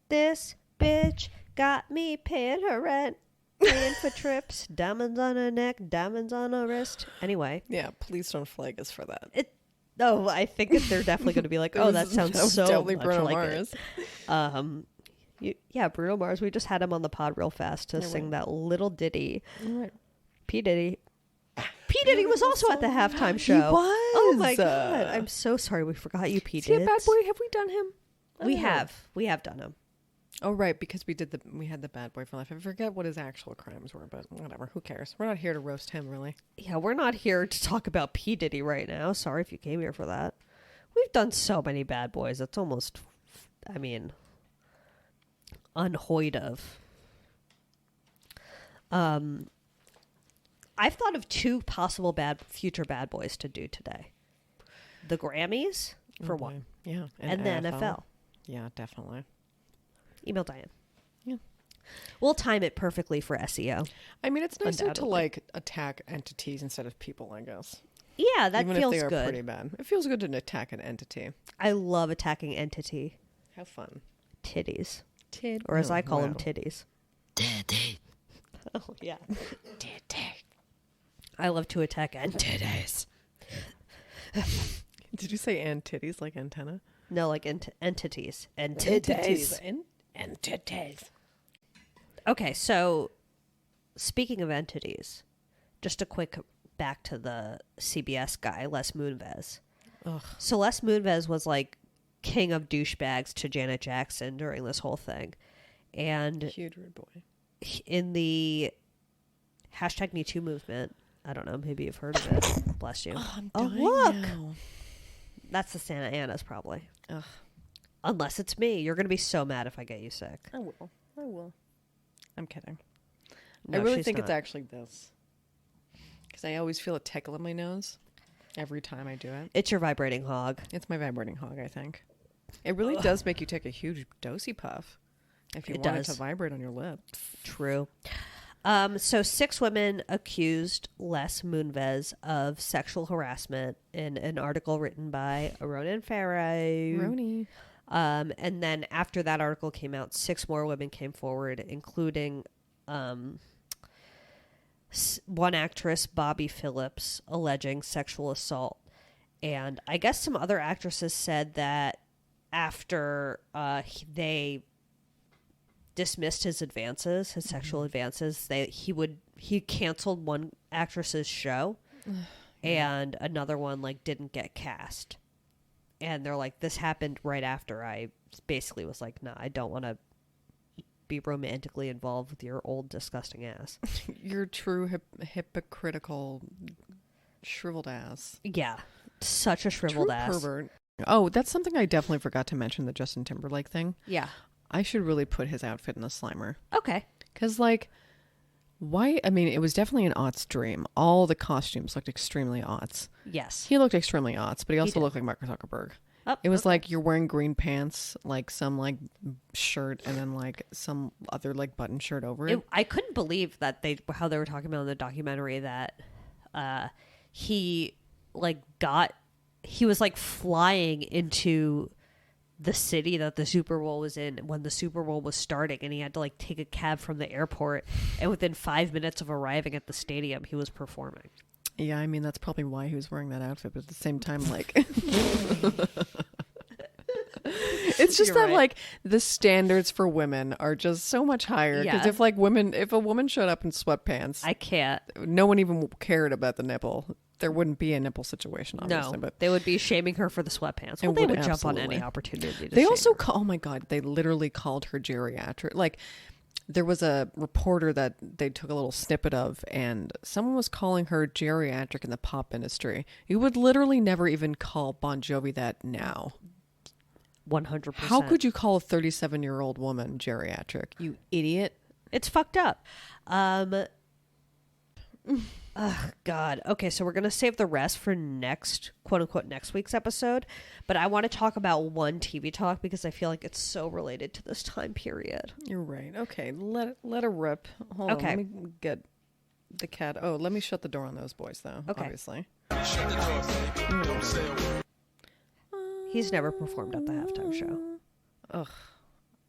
S3: This bitch got me paying her rent, paying for trips, diamonds on her neck, diamonds on her wrist. Anyway,
S2: Yeah, please don't flag us for that.
S3: I think they're definitely going to be like, oh, that sounds so
S2: totally
S3: much
S2: Bruno
S3: like
S2: Mars.
S3: it. Yeah, Bruno Mars. We just had him on the pod real fast to sing that little ditty.
S2: Right.
S3: P. Diddy. P. Diddy was also at the halftime show.
S2: He was.
S3: Oh my god! I'm so sorry we forgot you, P.
S2: Is he a
S3: Diddy.
S2: bad boy? Have we done him?
S3: We have done him.
S2: Oh right, because we had the bad boy for life. I forget what his actual crimes were, but whatever. Who cares? We're not here to roast him, really.
S3: Yeah, we're not here to talk about P. Diddy right now. Sorry if you came here for that. We've done so many bad boys. It's almost, unheard of. I've thought of two possible future bad boys to do today. The Grammys, for one.
S2: Yeah,
S3: And the NFL.
S2: Yeah, definitely.
S3: Email Diane.
S2: Yeah.
S3: We'll time it perfectly for SEO.
S2: I mean, it's nicer to
S3: Undoubtedly.
S2: attack entities instead of people, I guess.
S3: Yeah, that
S2: Even
S3: feels
S2: if they are
S3: good.
S2: pretty bad. It feels good to attack an entity.
S3: I love attacking entity
S2: Have fun.
S3: titties.
S2: Tid.
S3: Or as
S2: Oh,
S3: I call them,
S2: wow.
S3: titties. Oh, yeah. I love to attack entities.
S2: Did you say titties like antenna?
S3: No, like entities.
S2: Entities.
S3: Okay, so speaking of entities, just a quick back to the CBS guy, Les Moonves.
S2: Ugh.
S3: So Les Moonves was like king of douchebags to Janet Jackson during this whole thing. And
S2: Huge rude boy.
S3: in the #MeToo movement, I don't know, maybe you've heard of it. Bless you.
S2: I'm
S3: Oh,
S2: dying
S3: look!
S2: now.
S3: That's the Santa Ana's probably.
S2: Ugh.
S3: Unless it's me. You're going to be so mad if I get you sick.
S2: I will. I'm kidding.
S3: No,
S2: I really
S3: she's
S2: think it's
S3: not.
S2: actually this. Because I always feel a tickle in my nose every time I do it.
S3: It's your vibrating hog.
S2: It's my vibrating hog, I think. It really does make you take a huge dosey puff if you
S3: It
S2: want
S3: does.
S2: it to vibrate on your lip.
S3: True. So 6 women accused Les Moonves of sexual harassment in an article written by Ronan Farrow.
S2: Roni.
S3: And then after that article came out, 6 more women came forward, including one actress, Bobby Phillips, alleging sexual assault. And I guess some other actresses said that after they dismissed his advances, his sexual advances, he canceled one actress's show and another one like didn't get cast. And they're like, this happened right after I basically was like, nah, I don't want to be romantically involved with your old disgusting ass.
S2: Your true hypocritical shriveled ass.
S3: Yeah. Such a shriveled
S2: True
S3: ass.
S2: pervert. Oh, that's something I definitely forgot to mention, the Justin Timberlake thing.
S3: Yeah.
S2: I should really put his outfit in a Slimer.
S3: Okay.
S2: Because, like, why? I mean, it was definitely an aughts dream. All the costumes looked extremely aughts.
S3: Yes.
S2: He looked extremely aughts, but he also
S3: did.
S2: looked like Mark Zuckerberg.
S3: Oh,
S2: It was like you're wearing green pants, like some like shirt, and then like some other like button shirt over it.
S3: I couldn't believe that how they were talking about in the documentary that he was like flying into the city that the Super Bowl was in when the Super Bowl was starting, and he had to like take a cab from the airport, and within 5 minutes of arriving at the stadium he was performing.
S2: Yeah, I mean that's probably why he was wearing that outfit, but at the same time, like It's just
S3: You're
S2: that
S3: right.
S2: like the standards for women are just so much higher. Because
S3: Yeah.
S2: if a woman showed up in sweatpants,
S3: I can't.
S2: no one even cared about the nipple. There wouldn't be a nipple situation, obviously.
S3: No,
S2: But
S3: they would be shaming her for the sweatpants. Well,
S2: It
S3: they
S2: would
S3: would jump on any
S2: absolutely.
S3: opportunity. To
S2: they
S3: shame
S2: also
S3: her.
S2: call, oh my God, they literally called her geriatric. Like there was a reporter that they took a little snippet of, and someone was calling her geriatric in the pop industry. You would literally never even call Bon Jovi that now.
S3: 100%.
S2: How could you call a 37-year-old woman geriatric? You idiot.
S3: It's fucked up. God. Okay, so we're going to save the rest for next, quote unquote, next week's episode. But I want to talk about one TV talk because I feel like it's so related to this time period.
S2: You're right. Okay, let her rip. Hold on,
S3: Okay.
S2: let me get the cat. Oh, let me shut the door on those boys, though,
S3: Okay.
S2: obviously.
S3: He's never performed at the halftime show.
S2: Ugh.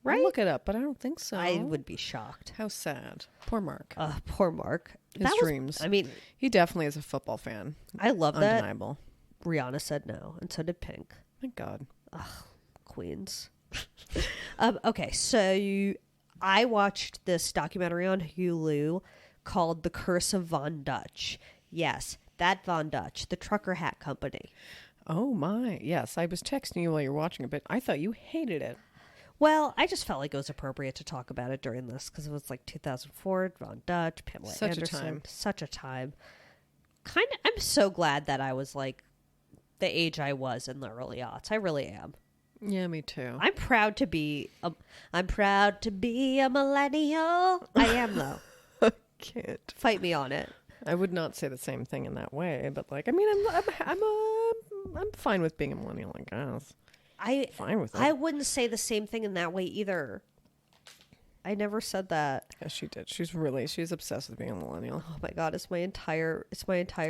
S3: Right?
S2: I'll look it up, but I don't think so.
S3: I would be shocked.
S2: How sad. Poor Mark.
S3: Poor Mark.
S2: His dreams.
S3: I mean,
S2: He definitely is a football fan.
S3: I love that.
S2: Undeniable.
S3: Rihanna said no, and so did Pink.
S2: Thank God.
S3: Queens. Okay, so I watched this documentary on Hulu called The Curse of Von Dutch. Yes, that Von Dutch, the trucker hat company.
S2: Oh my. Yes, I was texting you while you were watching it, but I thought you hated it.
S3: Well, I just felt like it was appropriate to talk about it during this because it was like 2004, Von Dutch, Pamela
S2: Such a
S3: Anderson.
S2: time.
S3: Such a time. I'm so glad that I was like the age I was in the early aughts. I really am.
S2: Yeah, me too.
S3: I'm proud to be a millennial. I am though.
S2: Can't.
S3: Fight me on it.
S2: I would not say the same thing in that way, but like, I mean, I'm fine with being a millennial, I guess. Fine with it.
S3: I wouldn't say the same thing in that way either. I never said that.
S2: Yes, she did. She's obsessed with being a millennial.
S3: Oh my god, it's my entire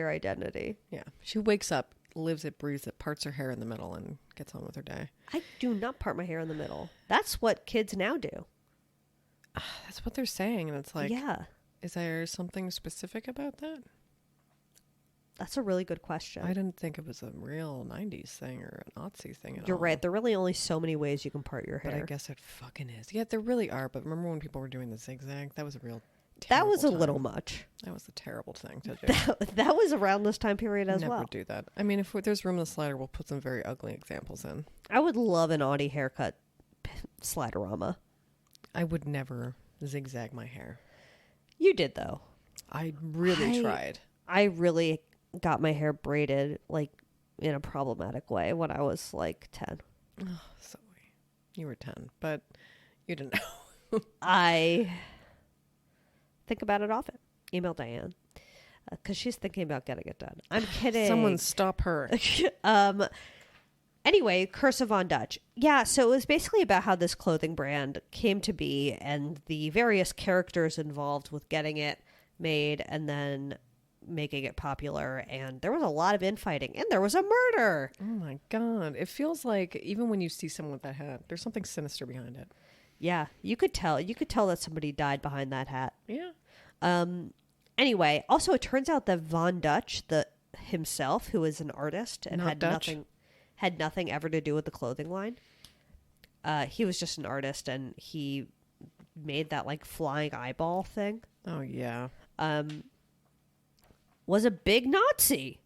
S3: identity.
S2: Yeah. She wakes up, lives it, breathes it, parts her hair in the middle, and gets on with her day.
S3: I do not part my hair in the middle. That's what kids now do.
S2: That's what they're saying, and it's like,
S3: Yeah.
S2: Is there something specific about that?
S3: That's a really good question.
S2: I didn't think it was a real 90s thing or a Nazi thing at all.
S3: You're right. There are really only so many ways you can part your hair.
S2: But I guess it fucking is. Yeah, there really are. But remember when people were doing the zigzag? That was a real
S3: that
S2: terrible
S3: was a
S2: time.
S3: little much.
S2: That was a terrible thing to do.
S3: That was around this time period as
S2: Never
S3: well.
S2: do that. I mean, if there's room in the slider, we'll put some very ugly examples in.
S3: I would love an Audie haircut sliderama.
S2: I would never zigzag my hair.
S3: You did though.
S2: I really tried.
S3: I really got my hair braided like in a problematic way when I was like 10.
S2: So you were 10, but you didn't know.
S3: I think about it often. Email Diane because she's thinking about getting it done. I'm kidding.
S2: Someone stop her.
S3: Anyway, Curse of Von Dutch. Yeah, so it was basically about how this clothing brand came to be and the various characters involved with getting it made and then making it popular. And there was a lot of infighting and there was a murder.
S2: Oh my God. It feels like even when you see someone with that hat, there's something sinister behind it.
S3: Yeah, you could tell. You could tell that somebody died behind that hat.
S2: Yeah.
S3: Anyway, also it turns out that Von Dutch, himself, who is an artist and
S2: Not
S3: had
S2: Dutch?
S3: nothing ever to do with the clothing line. He was just an artist and he made that like flying eyeball thing.
S2: Oh, yeah.
S3: Was a big Nazi.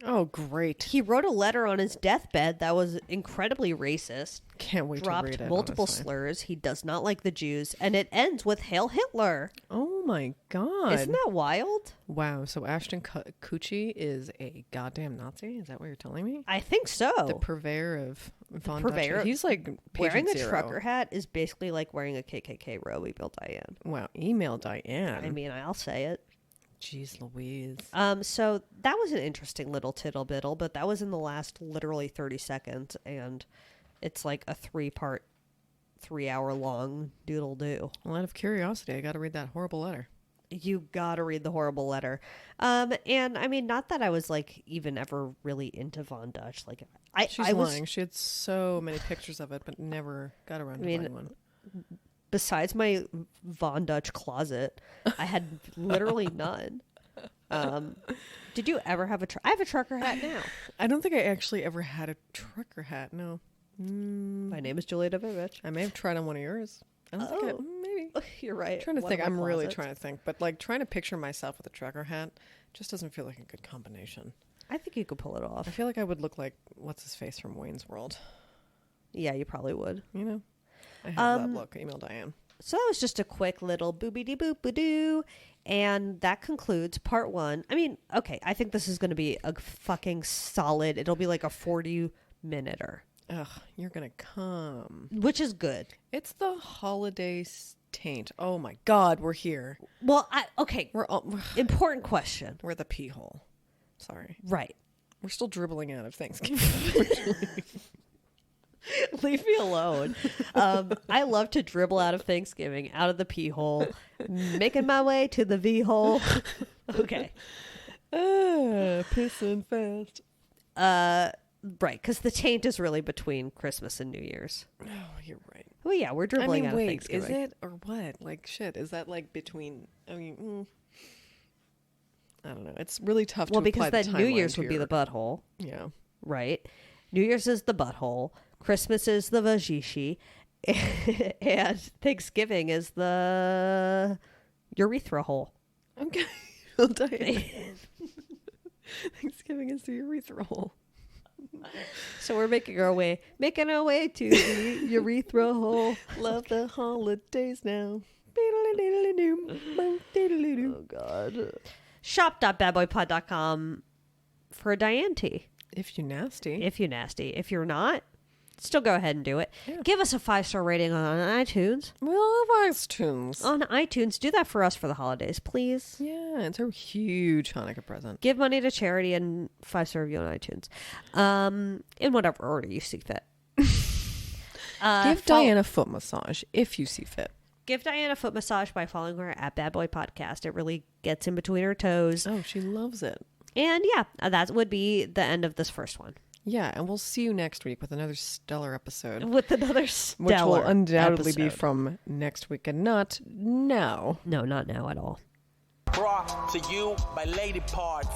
S2: Oh, great.
S3: He wrote a letter on his deathbed that was incredibly racist.
S2: Can't wait to
S3: Dropped
S2: read it.
S3: multiple
S2: honestly.
S3: slurs. He does not like the Jews, and it ends with "Hail Hitler."
S2: Oh my God.
S3: Isn't that wild?
S2: Wow. So Ashton Kutcher is a goddamn Nazi? Is that what you're telling me?
S3: I think so.
S2: The purveyor of Von
S3: purveyor-
S2: Dutch. He's like
S3: Wearing
S2: patient
S3: a
S2: zero.
S3: trucker hat is basically like wearing a KKK robe. Email Diane.
S2: Wow. Email Diane.
S3: I mean, I'll say it.
S2: Jeez Louise.
S3: So that was an interesting little tittle biddle, but that was in the last literally 30 seconds, and it's like a 3-part, 3-hour long doodle do.
S2: Well, out of curiosity, I got to read that horrible letter.
S3: You gotta read the horrible letter. And I mean, not that I was like even ever really into Von Dutch. Like
S2: She's
S3: I was
S2: lying. She had so many pictures of it, but never got around to
S3: mean,
S2: buying one.
S3: besides my Von Dutch closet, I had literally none. Did you ever have I have a trucker hat now.
S2: I don't think I actually ever had a trucker hat. No.
S3: My name is Julia Davidovich.
S2: I may have tried on one of yours. I don't think maybe.
S3: You're right.
S2: I'm trying to
S3: One
S2: think.
S3: of my
S2: I'm really
S3: closets.
S2: trying to think. But like trying to picture myself with a trucker hat just doesn't feel like a good combination.
S3: I think you could pull it off.
S2: I feel like I would look like what's his face from Wayne's World.
S3: Yeah, you probably would.
S2: You know, I have that look. Email Diane.
S3: So that was just a quick little boopity-boop-a-doo. And that concludes part 1. I mean, okay, I think this is going to be a fucking solid, it'll be like a 40-minute-er.
S2: Ugh, you're gonna come.
S3: Which is good.
S2: It's the holiday taint. Oh my God, we're here.
S3: Well,
S2: We're
S3: important question.
S2: we're the pee hole. Sorry,
S3: Right.
S2: we're still dribbling out of Thanksgiving.
S3: Leave me alone. I love to dribble out of Thanksgiving, out of the pee hole, making my way to the V hole. Okay.
S2: Pissing fast.
S3: Right, because the taint is really between Christmas and New Year's.
S2: Oh, you're right.
S3: Well, yeah, we're dribbling out of
S2: wait,
S3: Thanksgiving.
S2: is it or what? Like shit, is that like between? I mean, I don't know. It's really tough.
S3: Well,
S2: to
S3: because
S2: apply
S3: then
S2: the
S3: New
S2: timeline
S3: Year's
S2: to
S3: would be
S2: your-
S3: the butthole,
S2: Yeah.
S3: right? New Year's is the butthole. Christmas is the vajishi. And Thanksgiving is the urethra hole.
S2: Okay. Well, Diane. Thanksgiving is the urethra hole.
S3: So we're making our way to the urethra hole.
S2: Love the holidays now.
S3: Oh, God. Shop.badboypod.com for a Diane tea.
S2: If you nasty.
S3: If you're nasty. If you're not, still go ahead and do it.
S2: Yeah.
S3: Give us a 5-star rating on iTunes.
S2: We love iTunes.
S3: On iTunes. Do that for us for the holidays, please.
S2: Yeah, it's a huge Hanukkah present.
S3: Give money to charity and 5-star review on iTunes. In whatever order you see fit.
S2: Give Diane a foot massage if you see fit.
S3: Give Diane a foot massage by following her at Bad Boy Podcast. It really gets in between her toes.
S2: Oh, she loves it.
S3: And yeah, that would be the end of this first one.
S2: Yeah, and we'll see you next week with another stellar episode.
S3: With another stellar
S2: Which will undoubtedly be
S3: episode.
S2: from next week and not now.
S3: No, not now at all.
S1: Brought to you by Lady Parts.